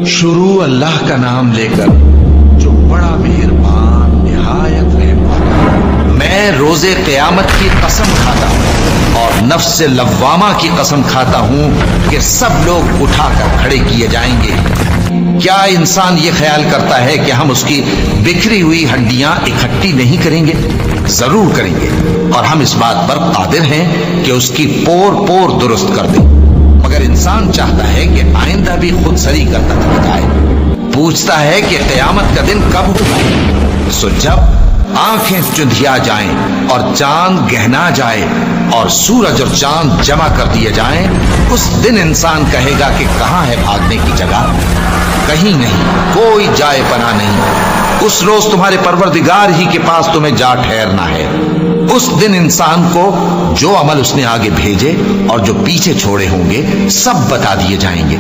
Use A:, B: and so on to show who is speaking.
A: शुरू अल्लाह का नाम लेकर जो बड़ा मेहरबान निहायत रहमान। मैं रोजे क़यामत की कसम खाता हूँ और नफ्स लव्वामा की कसम खाता हूँ कि सब लोग उठाकर खड़े किए जाएंगे। क्या इंसान ये ख्याल करता है कि हम उसकी बिखरी हुई हड्डियां इकट्ठी नहीं करेंगे? जरूर करेंगे, और हम इस बात पर कादिर हैं कि उसकी पोर पोर दुरुस्त कर दें। मगर इंसान चाहता है कि आइंदा भी खुद सरी करता चला जाए। पूछता है कि क़यामत का दिन कब होगा। सो जब आंखें चुंधिया जाएं और चांद गहना जाए और सूरज और चांद जमा कर दिए जाएं, उस दिन इंसान कहेगा कि कहां है भागने की जगह? कहीं नहीं, कोई जाए पनाह नहीं। उस रोज तुम्हारे परवरदिगार ही के पास तुम्हें जा ठहरना है। उस दिन इंसान को जो अमल उसने आगे भेजे और जो पीछे छोड़े होंगे सब बता दिए जाएंगे।